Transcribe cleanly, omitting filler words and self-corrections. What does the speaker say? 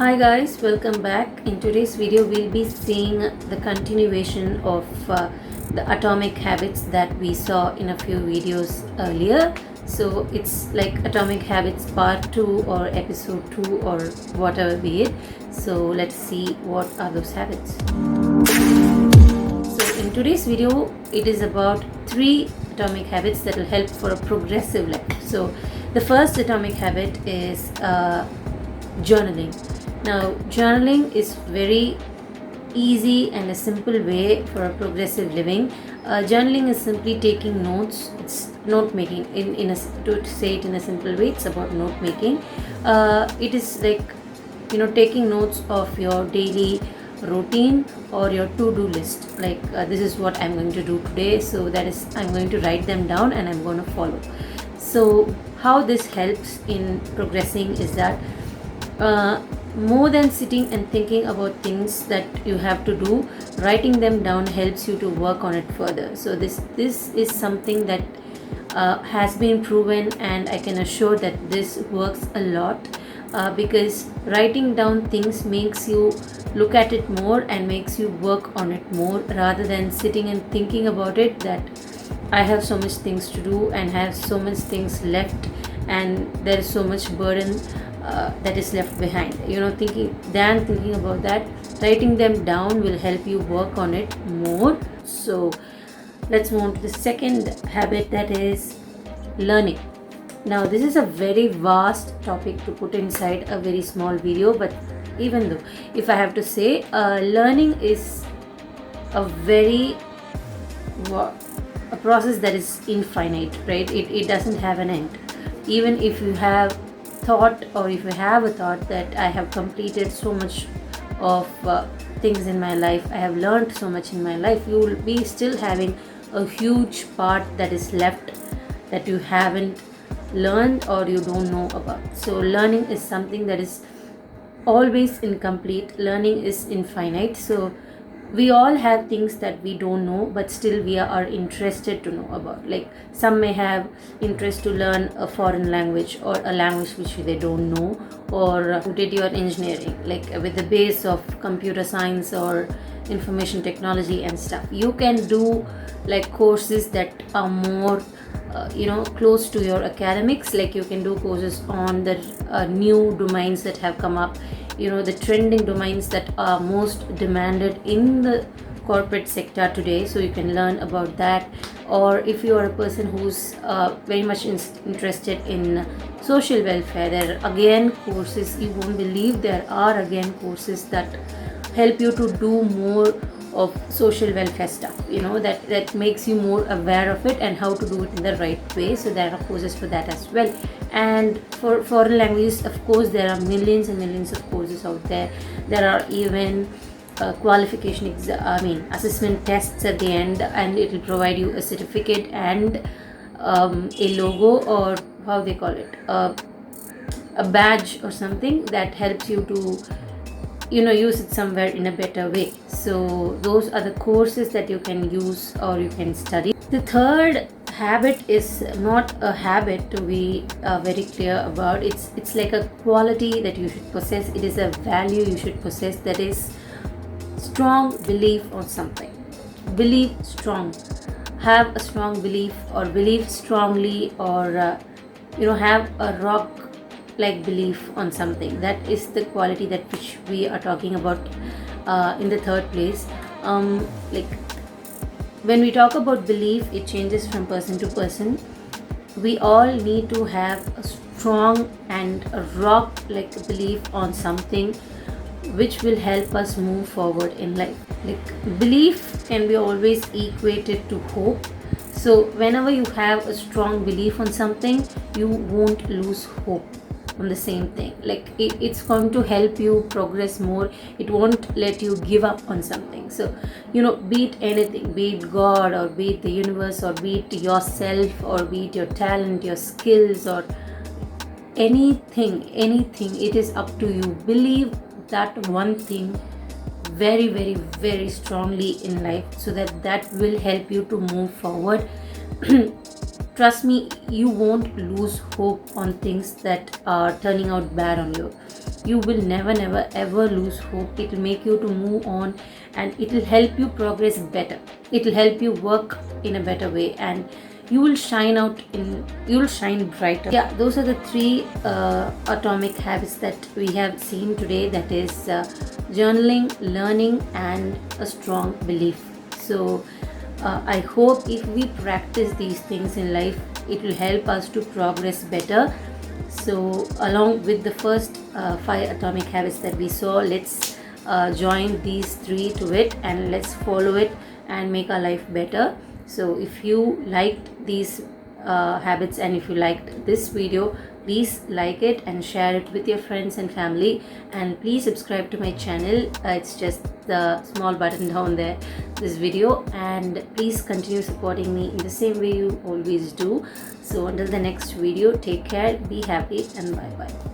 Hi guys, welcome back. In today's video, we'll be seeing the continuation of the atomic habits that we saw in a few videos earlier. So it's like Atomic Habits Part 2 or Episode 2 or whatever be it. So let's see what are those habits. So in today's video, it is about 3 atomic habits that will help for a progressive life. So the first atomic habit is journaling. Now, journaling is very easy and a simple way for a progressive living. Journaling is simply taking notes. It's note making. To say it in a simple way, it's about note making. It is like taking notes of your daily routine or your to-do list. Like this is what I'm going to do today. So that is, I'm going to write them down and I'm going to follow. So how this helps in progressing is that more than sitting and thinking about things that you have to do, writing them down helps you to work on it further. So this is something that has been proven, and I can assure that this works a lot because writing down things makes you look at it more and makes you work on it more, rather than sitting and thinking about it that I have so much things to do and have so much things left and there is so much burden that is left behind. Thinking about that, writing them down will help you work on it more. So let's move on to the second habit, that is learning. Now this is a very vast topic to put inside a very small video, but even though, if I have to say, learning is a very a process that is infinite, right? It doesn't have an end. Even if you have thought, or if you have a thought that I have completed so much of things in my life, I have learned so much in my life, you will be still having a huge part that is left that you haven't learned or you don't know about. So learning is something that is always incomplete. Learning is infinite. So we all have things that we don't know, but still we are interested to know about. Like some may have interest to learn a foreign language or a language which they don't know, or who did your engineering, like with the base of computer science or information technology and stuff. You can do like courses that are more close to your academics. Like you can do courses on the new domains that have come up, the trending domains that are most demanded in the corporate sector today. So you can learn about that. Or if you are a person who's very much interested in social welfare, there are again courses, you won't believe, there are again courses that help you to do more of social welfare stuff, that makes you more aware of it and how to do it in the right way. So there are courses for that as well. And for foreign languages, of course, there are millions and millions of courses out there. There are even assessment tests at the end, and it will provide you a certificate and a logo, or how they call it, a badge or something that helps you to use it somewhere in a better way. So those are the courses that you can use or you can study. The third habit is not a habit, to be very clear about. It's like a quality that you should possess. It is a value you should possess, that is strong belief on something. Believe strong, have a strong belief, or believe strongly, or have a rock like belief on something. That is the quality that which we are talking about in the third place. Like when we talk about belief, it changes from person to person. We all need to have a strong and a rock like belief on something which will help us move forward in life. Like belief can be always equated to hope. So whenever you have a strong belief on something, you won't lose hope on the same thing. Like it's going to help you progress more. It won't let you give up on something. So be it anything, be it God, or be it the universe, or be it yourself, or be it your talent, your skills, or anything, it is up to you. Believe that one thing very, very, very strongly in life, so that will help you to move forward. Trust me, you won't lose hope on things that are turning out bad on you. you will never ever lose hope. It will make you to move on, and it will help you progress better. It will help you work in a better way, and you will shine brighter. Yeah, those are the three atomic habits that we have seen today. That is journaling, learning, and a strong belief. So I hope if we practice these things in life, it will help us to progress better. So along with the first 5 atomic habits that we saw, let's join these 3 to it, and let's follow it and make our life better. So if you liked these habits, and if you liked this video, please like it and share it with your friends and family, and please subscribe to my channel. It's just the small button down there, this video, and please continue supporting me in the same way you always do. So until the next video, take care, be happy, and bye bye.